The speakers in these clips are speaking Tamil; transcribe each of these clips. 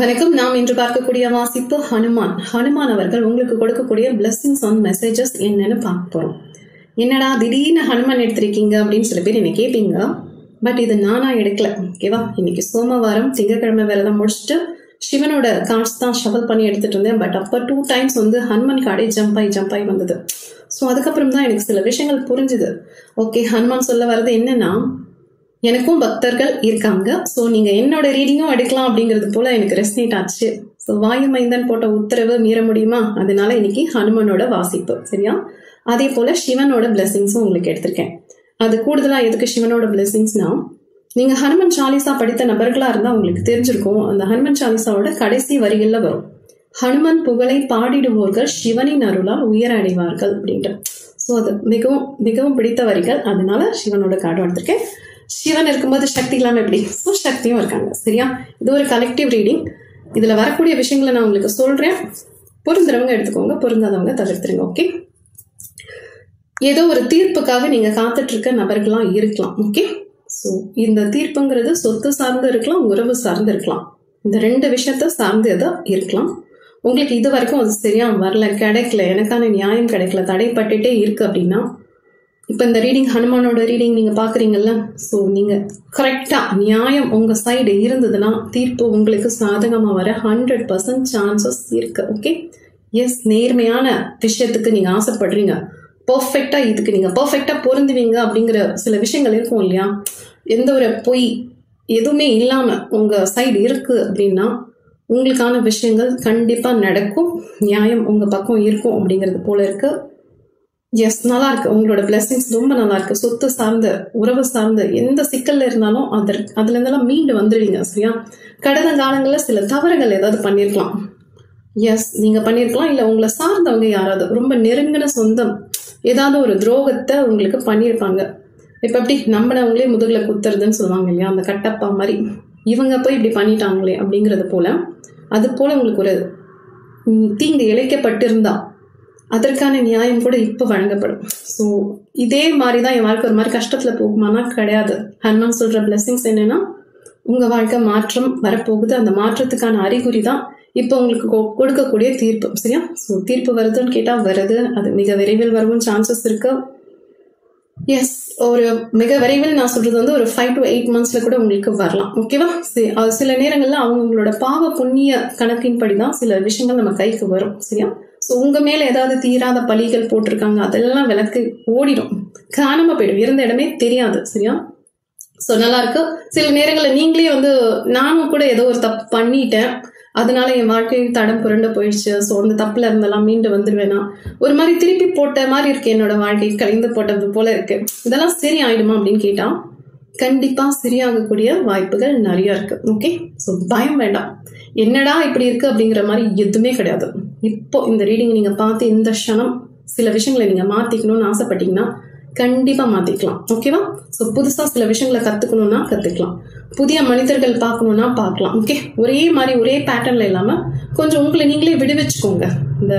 வணக்கம். நாம் இன்று பார்க்கக்கூடிய வாசிப்பு ஹனுமான் அவர்கள் உங்களுக்கு கொடுக்கக்கூடிய பிளெஸிங்ஸ் ஆன் மெசேஜஸ் என்னன்னு பார்க்க போறோம். என்னடா திடீர்னு ஹனுமான் எடுத்திருக்கீங்க அப்படின்னு சில பேர் என்ன கேட்பீங்க. பட் இது நானா எடுக்கல, ஓகேவா? இன்னைக்கு சோமவாரம், திங்கக்கிழமை வேலைதான் முடிச்சுட்டு சிவனோட கார்ட்ஸ் தான் ஷவல் பண்ணி எடுத்துட்டு இருந்தேன். பட் அப்போ 2 times ஹனுமான் கார்டே ஜம்ப் ஆகி வந்தது. ஸோ அதுக்கப்புறம் தான் எனக்கு சில விஷயங்கள் புரிஞ்சுது. ஓகே, ஹனுமான் சொல்ல வர்றது என்னன்னா, எனக்கும் பக்தர்கள் இருக்காங்க. ஸோ நீங்க என்னோட ரீடிங்கும் எடுக்கலாம் அப்படிங்கிறது போல எனக்கு ரெஸ்னேட் ஆச்சு. ஸோ வாயுமைந்தன் போட்ட உத்தரவு மீற முடியுமா? அதனால இன்னைக்கு ஹனுமனோட வாசிப்பு, சரியா? அதே போல சிவனோட பிளெஸிங்ஸும் உங்களுக்கு எடுத்திருக்கேன். அது கூடுதலா எதுக்கு சிவனோட பிளெஸிங்ஸ்னா, நீங்க ஹனுமன் சாலிசா படித்த நபர்களா இருந்தா உங்களுக்கு தெரிஞ்சிருக்கும். அந்த ஹனுமன் சாலிசாவோட கடைசி வரிகள்ல வரும், ஹனுமன் புகழை பாடிடுவோர்கள் சிவனின் அருளால் உயர அடைவார்கள் அப்படின்ட்டு. ஸோ அது மிகவும் மிகவும் பிடித்த வரிகள். அதனால சிவனோட கார்டும் எடுத்திருக்கேன். சிவன் இருக்கும்போது சக்தி இல்லாமல் எப்படி? ஸோ சக்தியும் இருக்காங்க, சரியா? இது ஒரு கலெக்டிவ் ரீடிங். இதுல வரக்கூடிய விஷயங்களை நான் உங்களுக்கு சொல்றேன். பொருந்துறவங்க எடுத்துக்கோங்க, பொருந்தாதவங்க தவிர்த்துருங்க. ஓகே, ஏதோ ஒரு தீர்ப்புக்காக நீங்க காத்துட்டு இருக்க நபர்களா இருக்கலாம். ஓகே, ஸோ இந்த தீர்ப்புங்கிறது சொத்து சார்ந்து இருக்கலாம், உறவு சார்ந்து இருக்கலாம். இந்த 2 விஷயத்த சார்ந்து ஏதோ இருக்கலாம். உங்களுக்கு இது வரைக்கும் அது சரியா வரல, கிடைக்கல, எனக்கான நியாயம் கிடைக்கல, தடைப்பட்டுட்டே இருக்கு அப்படின்னா, இப்போ இந்த ரீடிங் ஹனுமானோட ரீடிங் நீங்க பாக்குறீங்கல்ல, ஸோ நீங்க கரெக்டா நியாயம் உங்க சைடு இருந்ததுன்னா தீர்ப்பு உங்களுக்கு சாதகமா வர 100% சான்சஸ் இருக்கு. ஓகே, எஸ், நேர்மையான விஷயத்துக்கு நீங்க ஆசைப்படுறீங்க, பர்ஃபெக்டா இதுக்கு நீங்க பர்ஃபெக்டா பொருந்துவீங்க அப்படிங்கிற சில விஷயங்கள் இருக்கும் இல்லையா? எந்த ஒரு பொய் எதுவுமே இல்லாம உங்க சைடு இருக்கு அப்படின்னா உங்களுக்கான விஷயங்கள் கண்டிப்பா நடக்கும், நியாயம் உங்க பக்கம் இருக்கும் அப்படிங்கிறது போல இருக்கு. எஸ், நல்லா இருக்கு. உங்களோட பிளெஸிங்ஸ் ரொம்ப நல்லா இருக்கு. சொத்து சார்ந்த, உறவு சார்ந்த எந்த சிக்கல்ல இருந்தாலும் அதுல இருந்தெல்லாம் மீண்டு வந்துடுவீங்க, சரியா? கடந்த காலங்களில் சில தவறுகள் ஏதாவது பண்ணிருக்கலாம். எஸ், நீங்க பண்ணிருக்கலாம். இல்ல உங்களை சார்ந்தவங்க யாராவது ரொம்ப நெருங்கின சொந்தம் ஏதாவது ஒரு துரோகத்தை உங்களுக்கு பண்ணியிருப்பாங்க. இப்ப எப்படி நம்பினவங்களே முதுகுல குத்துறதுன்னு சொல்லுவாங்க இல்லையா? அந்த கட்டப்பா மாதிரி இவங்க போய் இப்படி பண்ணிட்டாங்களே அப்படிங்கிறது போல, அது போல உங்களுக்கு ஒரு தீங்கு இழைக்கப்பட்டிருந்தா அதற்கான நியாயம் கூட இப்போ வழங்கப்படும். ஸோ இதே மாதிரி தான் என் வாழ்க்கை ஒரு மாதிரி கஷ்டத்துல போகுமானா கிடையாது. ஹனுமான் சொல்ற பிளெஸிங்ஸ் என்னன்னா, உங்க வாழ்க்கை மாற்றம் வரப்போகுது. அந்த மாற்றத்துக்கான அறிகுறி தான் இப்போ உங்களுக்கு கொடுக்கக்கூடிய தீர்ப்பு, சரியா? ஸோ தீர்ப்பு வருதுன்னு கேட்டா வருது. அது மிக விரைவில் வரவும் சான்சஸ் இருக்கு. எஸ், ஒரு மிக விரைவில் நான் சொல்றது ஒரு 5 to 8 monthsல கூட உங்களுக்கு வரலாம். ஓகேவா? சில நேரங்கள்ல அவங்களோட பாவ புண்ணிய கணக்கின்படி தான் சில விஷயங்கள் நம்ம கைக்கு வரும், சரியா? ஸோ உங்க மேல ஏதாவது தீராத பழிகள் போட்டிருக்காங்க, அதெல்லாம் விளக்கு ஓடிடும், காணாம போயிடும், இருந்த இடமே தெரியாது, சரியா? ஸோ நல்லா இருக்கு. சில நேரங்களில் நீங்களே நானும் கூட ஏதோ ஒரு தப்பு பண்ணிட்டேன், அதனால என் வாழ்க்கை தடம் புரண்டு போயிடுச்சு, ஸோ அந்த தப்புல இருந்தெல்லாம் மீண்டு வந்துடுவேனா, ஒரு மாதிரி திருப்பி போட்ட மாதிரி இருக்கு, என்னோட வாழ்க்கை கலைந்து போட்டது போல இருக்கு, இதெல்லாம் சரி ஆயிடுமா அப்படின்னு கேட்டா கண்டிப்பா சரியாகக்கூடிய வாய்ப்புகள் நிறைய இருக்கு. ஓகே, ஸோ பயம் வேண்டாம். என்னடா இப்படி இருக்கு அப்படிங்கிற மாதிரி எதுவுமே கிடையாது. இப்போ இந்த ரீடிங் நீங்க பார்த்து இந்த க்ஷணம் சில விஷயங்களை நீங்க மாத்திக்கணும்னு ஆசைப்பட்டீங்கன்னா கண்டிப்பா மாத்திக்கலாம். ஓகேவா? ஸோ புதுசா சில விஷயங்களை கத்துக்கணும்னா கத்துக்கலாம், புதிய மனிதர்கள் பார்க்கணும்னா பார்க்கலாம். ஓகே, ஒரே மாதிரி ஒரே பேட்டர்ன்ல இல்லாம கொஞ்சம் உங்களை நீங்களே விடுவிச்சுக்கோங்க. இந்த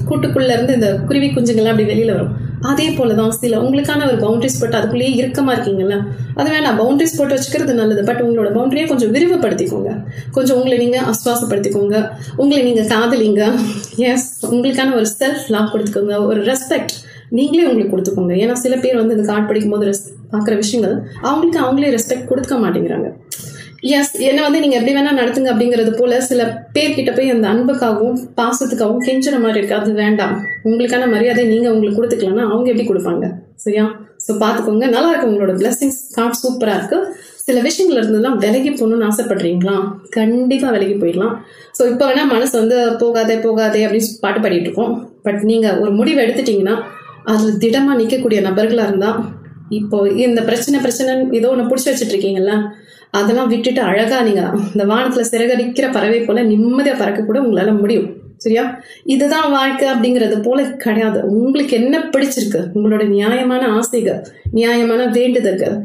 கூட்டுக்குள்ள இருந்து இந்த குருவி குஞ்சுங்கள்லாம் அப்படி வெளியில வரும், அதே போலதான் சில உங்களுக்கான ஒரு பவுண்டரிஸ் போட்டு அதுக்குள்ளேயே இறுக்கமா இருக்கீங்கல்ல, அது வேணாம். பவுண்டரிஸ் போட்டு வச்சுக்கிறது நல்லது. பட் உங்களோட பவுண்டரியை கொஞ்சம் விரிவுபடுத்திக்கோங்க, கொஞ்சம் உங்களை நீங்க ஆஸ்வாசப்படுத்திக்கோங்க, உங்களை நீங்க காதலிங்க. எஸ், உங்களுக்கான ஒரு செல்ஃப் லவ் கொடுத்துக்கோங்க, ஒரு ரெஸ்பெக்ட் நீங்களே உங்களுக்கு கொடுத்துக்கோங்க. ஏன்னா சில பேர் இந்த கார்டு படிக்கும் போது பார்க்குற விஷயங்கள் அவங்களுக்கு அவங்களே ரெஸ்பெக்ட் கொடுக்க மாட்டேங்கிறாங்க. எஸ், என்ன நீங்க எப்படி வேணா நடத்துங்க அப்படிங்கிறது போல சில பேர்கிட்ட போய் அந்த அன்புக்காகவும் பாசத்துக்காகவும் கெஞ்சுற மாதிரி இருக்கு. அது வேண்டாம். உங்களுக்கான மரியாதை நீங்க உங்களுக்கு கொடுத்துக்கலன்னா அவங்க எப்படி கொடுப்பாங்க, சரியா? ஸோ பார்த்துக்கோங்க. நல்லா இருக்கு. உங்களோட பிளெஸிங்ஸ் கார்டு சூப்பரா இருக்கு. சில விஷயங்கள்ல இருந்தெல்லாம் விலகி போகணும்னு ஆசைப்படுறீங்களா? கண்டிப்பா விலகி போயிடலாம். ஸோ இப்போ வேணா மனசு போகாதே போகாதே அப்படின்னு பாட்டு பாடிட்டு இருக்கோம். பட் நீங்க ஒரு முடிவு எடுத்துட்டீங்கன்னா அதுல திடமா நிற்கக்கூடிய நபர்களா இருந்தா, இப்போ இந்த பிரச்சனை ஏதோ ஒன்று பிடிச்சி வச்சுட்டு இருக்கீங்கல்ல, அதெல்லாம் விட்டுட்டு அழகா நீங்க இந்த வானத்துல சிறகடிக்கிற பறவை போல நிம்மதியா பறக்க கூட உங்களால முடியும், சரியா? இதுதான் வாழ்க்கை அப்படிங்கிறது போல கிடையாது. உங்களுக்கு என்ன பிடிச்சிருக்கு, உங்களோட நியாயமான ஆசைகள், நியாயமான வேண்டுதல்கள்,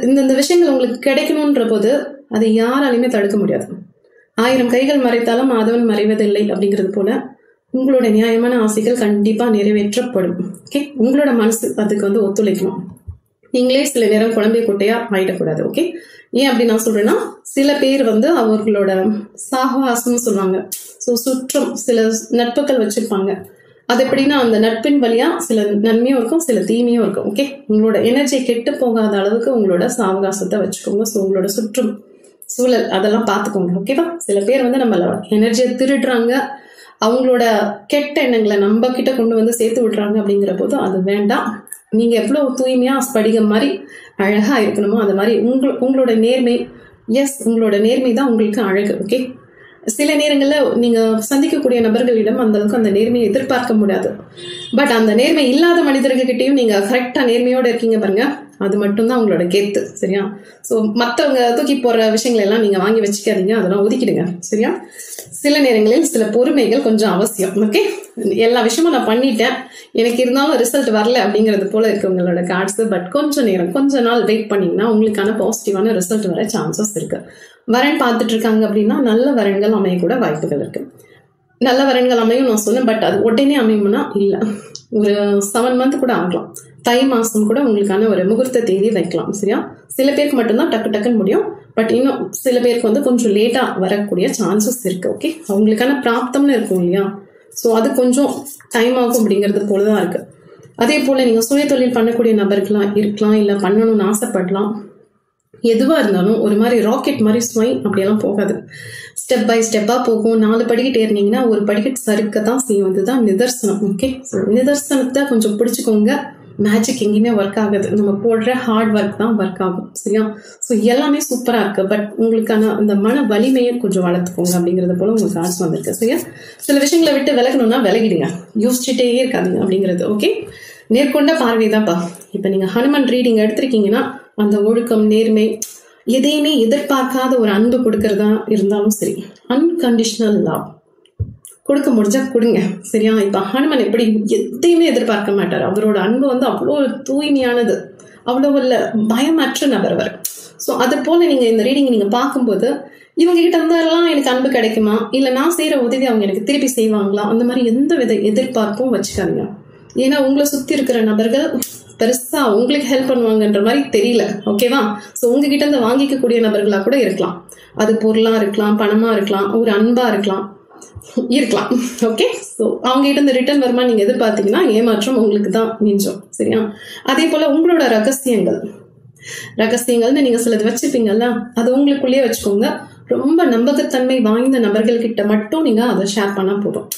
இந்த விஷயங்கள் உங்களுக்கு கிடைக்கணும்ன்ற போது அதை யாராலையுமே தடுக்க முடியாது. 1000 கைகள் மறைத்தாலும் ஆதவன் மறைவதில்லை அப்படிங்கிறது போல உங்களோட நியாயமான ஆசைகள் கண்டிப்பா நிறைவேற்றப்படும். ஓகே, உங்களோட மனசு அதுக்கு ஒத்துழைக்கணும். நீங்களே சில நேரம் குழம்பே குட்டையா ஆயிடக்கூடாது. ஓகே, ஏன் அப்படி நான் சொல்றேன்னா, சில பேர் வந்து அவர்களோட சாகவாசம் சொல்லுவாங்க. ஸோ சுற்றம் சில நட்புகள் வச்சிருப்பாங்க. அது எப்படின்னா அந்த நட்பின் வழியா சில நன்மையும் இருக்கும், சில தீமையும் இருக்கும். ஓகே, உங்களோட எனர்ஜி கெட்டு போகாத அளவுக்கு உங்களோட சாவகாசத்தை வச்சுக்கோங்க. ஸோ உங்களோட சுற்றும் சூழல் அதெல்லாம் பார்த்துக்கோங்க. ஓகேவா? சில பேர் வந்து நம்மள எனர்ஜியை திருடுறாங்க, அவங்களோட கெட்ட எண்ணங்களை நம்ம கிட்ட கொண்டு வந்து சேர்த்து விடுறாங்க. அப்படிங்கிற போது அது வேண்டாம். நீங்க எவ்வளவு தூய்மையா ஸ்படிகம் மாதிரி அழகா இருக்கணுமோ அது மாதிரி உங்களோட நேர்மை, எஸ் உங்களோட நேர்மை தான் உங்களுக்கு அழகு. ஓகே, சில நேரங்களில் நீங்க சந்திக்கக்கூடிய நபர்களிடம் அந்த அளவுக்கு அந்த நேர்மையை எதிர்பார்க்க முடியாது. பட் அந்த நேர்மை இல்லாத மனிதர்கிட்டையும் நீங்க கரெக்டா நேர்மையோட இருக்கீங்க பாருங்க, அது மட்டும்தான் உங்களோட கெத்து. சரியா? ஸோ மற்றவங்க தூக்கி போடுற விஷயங்கள் எல்லாம் நீங்க வாங்கி வச்சுக்காதீங்க, அதெல்லாம் ஒதுக்கிடுங்க. சரியா? சில நேரங்களில் சில பொறுமைகள் கொஞ்சம் அவசியம். ஓகே, எல்லா விஷயமும் நான் பண்ணிட்டேன், எனக்கு இருந்தாலும் ரிசல்ட் வரல அப்படிங்கிறது போல இருக்கு உங்களோட கார்ட்ஸ். பட் கொஞ்ச நாள் வெயிட் பண்ணீங்கன்னா உங்களுக்கான பாசிட்டிவான ரிசல்ட் வர சான்சஸ் இருக்கு. வரன் பார்த்துட்டு இருக்காங்க அப்படின்னா நல்ல வரன்கள் அமைய கூட வாய்ப்புகள் இருக்கு. நல்ல வரன்கள் அமையும் நான் சொன்னேன், பட் அது உடனே அமையும்னா இல்லை, ஒரு 7 month கூட ஆகலாம். தை மாசம் கூட உங்களுக்கான ஒரு முகூர்த்த தேதி வைக்கலாம். சரியா? சில பேருக்கு மட்டும்தான் டக்குன்னு முடியும், பட் இன்னும் சில பேருக்கு வந்து கொஞ்சம் லேட்டா வரக்கூடிய சான்சஸ் இருக்கு. ஓகே, அவங்களுக்கான பிராப்தம்னு இருக்கும் இல்லையா? ஸோ அது கொஞ்சம் டைம் ஆகும் அப்படிங்கிறது போலதான் இருக்கு. அதே போல நீங்க சுய தொழில் பண்ணக்கூடிய நபர்களா இருக்கலாம், இல்லை பண்ணணும்னு ஆசைப்படலாம். எதுவா இருந்தாலும் ஒரு மாதிரி ராக்கெட் மாதிரி ஸ்வைங் அப்படியெல்லாம் போகாது, ஸ்டெப் பை ஸ்டெப்பா போகும். 4 படிக்கட்டு ஏறினீங்கன்னா ஒரு படிக்கட்டு சறுக்கத்தான் செய்யும். இதுதான் நிதர்சனம். ஓகே, ஸோ நிதர்சனத்தை கொஞ்சம் பிடிச்சிக்கோங்க. மேஜிக் எங்கேயுமே ஒர்க் ஆகுது, நம்ம போடுற ஹார்ட் ஒர்க் தான் ஒர்க் ஆகும். சரியா? ஸோ எல்லாமே சூப்பரா இருக்கு, பட் உங்களுக்கான அந்த மன வலிமையை கொஞ்சம் வளர்த்துக்கோங்க அப்படிங்கிறது போல உங்களுக்கு காசு வந்திருக்கு. சரியா? சில விஷயங்களை விட்டு விலகணும்னா விலகிடுங்க, யோசிச்சுட்டே இருக்காதுங்க அப்படிங்கிறது. ஓகே, நேர்கொண்ட பார்வை தான்ப்பா. இப்போ நீங்க ஹனுமன் ரீடிங் எடுத்திருக்கீங்கன்னா அந்த ஒழுக்கம், நேர்மை, எதையுமே எதிர்பார்க்காத ஒரு அன்பு கொடுக்கறதா இருந்தாலும் சரி, அன்கண்டிஷனல் லவ் கொடுக்க முடிஞ்சா கொடுங்க. சரியா? இப்ப ஹனுமன் எப்படி எதையுமே எதிர்பார்க்க மாட்டார். அவரோட அன்பு வந்து அவ்வளோ தூய்மையானது, அவ்வளோ இல்ல பயமற்ற நபர் அவர். ஸோ அது போல நீங்க இந்த ரீடிங் நீங்க பார்க்கும்போது இவங்க கிட்ட இருந்தாலும் எனக்கு அன்பு கிடைக்குமா, இல்ல நான் செய்யற உதவி அவங்க எனக்கு திருப்பி செய்வாங்களா, அந்த மாதிரி எந்த வித எதிர்பார்ப்பும் வச்சுக்காதீங்க. ஏன்னா உங்களை சுத்தி இருக்கிற நபர்கள் பெருசா உங்களுக்கு ஹெல்ப் பண்ணுவாங்கன்ற மாதிரி தெரியல. ஓகேவா? ஸோ உங்ககிட்ட இருந்து வாங்கிக்கக்கூடிய நபர்களா கூட இருக்கலாம். அது பொருளா இருக்கலாம், பணமா இருக்கலாம், ஒரு அன்பா இருக்கலாம். ஓகே, ஸோ அவங்க கிட்ட இருந்து ரிட்டர்ன் வருமா நீங்க எதிர்பார்த்தீங்கன்னா ஏமாற்றம் உங்களுக்கு தான் மிஞ்சும். சரியா? அதே போல உங்களோட ரகசியங்கள்னு நீங்க சிலது வச்சிருப்பீங்கல்ல, அது உங்களுக்குள்ளேயே வச்சுக்கோங்க. ரொம்ப நம்பகத்தன்மை வாய்ந்த நபர்கள் கிட்ட மட்டும் நீங்க அதை ஷேர் பண்ணா போதும்.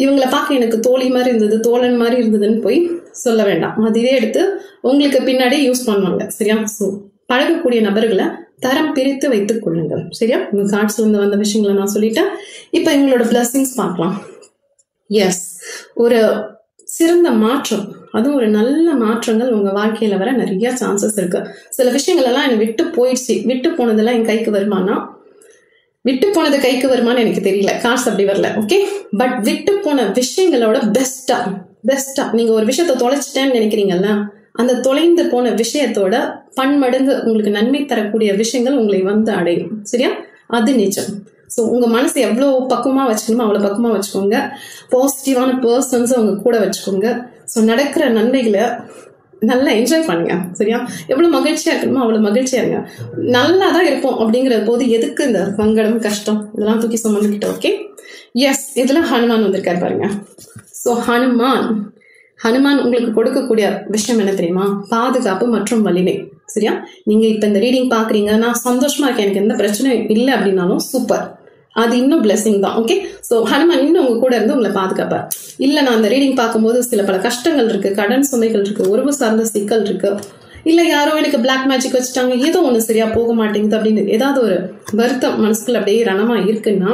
இவங்களை பார்க்க எனக்கு தோழி மாதிரி இருந்தது, தோழன் மாதிரி இருந்ததுன்னு போய் சொல்ல வேண்டாம். அதுவே எடுத்து உங்களுக்கு பின்னாடி யூஸ் பண்ணுவாங்க. சரியா? ஸோ பழகக்கூடிய நபர்களை தரம் பிரித்து வைத்துக் கொள்ளுங்கள். சரியா? உங்க கார்ட்ஸ்ல இருந்து வந்த விஷயங்களை நான் சொல்லிட்டேன். இப்ப எங்களோட பிளஸிங்ஸ் பார்க்கலாம். எஸ், ஒரு சிறந்த மாற்றம், அதுவும் ஒரு நல்ல மாற்றங்கள் உங்க வாழ்க்கையில வர நிறைய சான்சஸ் இருக்கு. சில விஷயங்கள் எல்லாம் எனக்கு விட்டு போயிடுச்சு, விட்டு போனதெல்லாம் என் கைக்கு வருமானா, விட்டு போனது கைக்கு வருமானு எனக்கு தெரியல, காசு அப்படி வரல. ஓகே, பட் விட்டு போன விஷயங்களோட பெஸ்டா நீங்க ஒரு விஷயத்த தொலைச்சிட்டேன்னு நினைக்கிறீங்கல்ல, அந்த தொலைந்து போன விஷயத்தோட பன்மடங்கு உங்களுக்கு நன்மை தரக்கூடிய விஷயங்கள் உங்களை வந்து அடையும். சரியா? அது நிஜம். ஸோ உங்க மனசை எவ்வளோ பக்குவமா வச்சுக்கணுமோ அவ்வளோ பக்குவமா வச்சுக்கோங்க. பாசிட்டிவான பர்சன்ஸ் அவங்க கூட வச்சுக்கோங்க. ஸோ நடக்கிற நன்மைகளை நல்லா என்ஜாய் பண்ணுங்க. சரியா? எவ்வளவு மகிழ்ச்சியா இருக்கணுமோ அவ்வளவு மகிழ்ச்சியா இருங்க. நல்லா தான் இருப்போம் அப்படிங்கிற போது எதுக்கு இந்த சங்கடம், கஷ்டம் இதெல்லாம் தூக்கி சுமந்துக்கிட்ட. ஓகே, எஸ், இதுல ஹனுமான் வந்திருக்காரு பாருங்க. ஸோ ஹனுமான் உங்களுக்கு கொடுக்கக்கூடிய விஷயம் என்ன தெரியுமா? பாதுகாப்பு மற்றும் வலிமை. சரியா? நீங்க இப்ப இந்த ரீடிங் பாக்குறீங்க, நான் சந்தோஷமா இருக்கேன், எனக்கு எந்த பிரச்சனையும் இல்லை அப்படின்னாலும் சூப்பர், அது இன்னும் பிளெஸிங் தான். ஓகே, ஸோ ஹனுமான் இன்னும் உங்க கூட இருந்து உங்களை பாதுகாப்பார். இல்ல நான் அந்த ரீடிங் பார்க்கும்போது சில பல கஷ்டங்கள் இருக்கு, கடன் சுமைகள் இருக்கு, உறவு சார்ந்த சிக்கல் இருக்கு, இல்ல யாரோ எனக்கு பிளாக் மேஜிக் வச்சுட்டாங்க, ஏதோ ஒண்ணு சரியா போக மாட்டேங்குது அப்படின்னு ஏதாவது ஒரு வருத்தம் மனசுக்குள்ள அப்படியே ரணமா இருக்குன்னா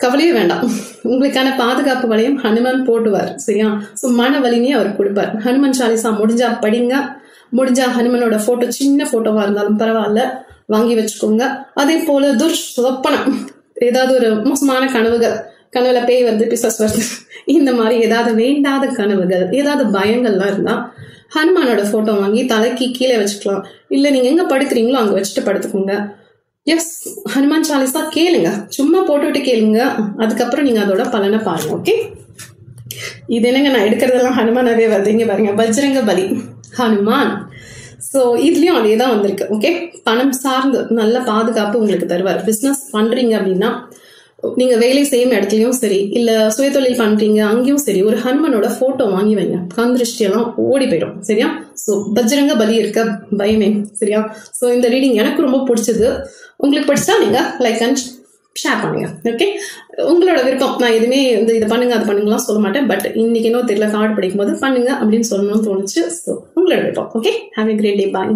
கவலையே வேண்டாம். உங்களுக்கான பாதுகாப்பு வளையம் ஹனுமான் போட்டுவார். சரியா? ஸோ மன வலிமையை அவர் கொடுப்பார். ஹனுமன் சாலிசா முடிஞ்சா படிங்க, முடிஞ்சா ஹனுமனோட போட்டோ, சின்ன போட்டோவா இருந்தாலும் பரவாயில்ல, வாங்கி வச்சுக்கோங்க. அதே போல துர்சொப்பனம், ஏதாவது ஒரு மோசமான கனவுல பேய் வருது, பிசாஸ் வருது, இந்த மாதிரி ஏதாவது வேண்டாத கனவுகள், ஏதாவது பயங்கள்லாம் இருந்தா ஹனுமானோட போட்டோ வாங்கி தலைக்கு கீழே வச்சுக்கலாம். இல்ல நீங்க எங்க படுக்கிறீங்களோ அங்க வச்சுட்டு படுத்துக்கோங்க. எஸ், ஹனுமான் சாலிசா கேளுங்க, சும்மா போட்டுவிட்டு கேளுங்க, அதுக்கப்புறம் நீங்க அதோட பலனை பாருங்க. ஓகே, இது என்னங்க நான் எடுக்கிறதெல்லாம் ஹனுமானாவே வருதுங்க பாருங்க. பஜ்ரங்க பலி, ஹனுமான் ஸோ இதுலேயும் அதே தான் வந்திருக்கு. ஓகே, பணம் சார்ந்து நல்ல பாதுகாப்பு உங்களுக்கு தருவார். பிஸ்னஸ் பண்ணுறீங்க அப்படின்னா, நீங்கள் வேலை செய்யும் இடத்துலையும் சரி, இல்லை சுயதொழில் பண்ணுறீங்க அங்கேயும் சரி, ஒரு ஹனுமனோட ஃபோட்டோ வாங்கி வைங்க. கண் திருஷ்டியெல்லாம் ஓடி போயிடும். சரியா? ஸோ பஜ்ரங்க பலி இருக்க பயமே. சரியா? ஸோ இந்த ரீடிங் எனக்கு ரொம்ப பிடிச்சது. உங்களுக்கு பிடிச்சா நீங்கள் லைக் அண்ட் ஷேர் பண்ணுங்க. ஓகே, உங்களோட விருப்பம். நான் எதுவுமே வந்து இதை பண்ணுங்க அது பண்ணுங்கலாம் சொல்ல மாட்டேன். பட் இன்னைக்கு இன்னும் தெரியல, கார்டு படிக்கும் போது பண்ணுங்க அப்படின்னு சொல்லணும்னு தோணுச்சு. ஸோ உங்களோட விருப்பம். Okay, have a great day. Bye.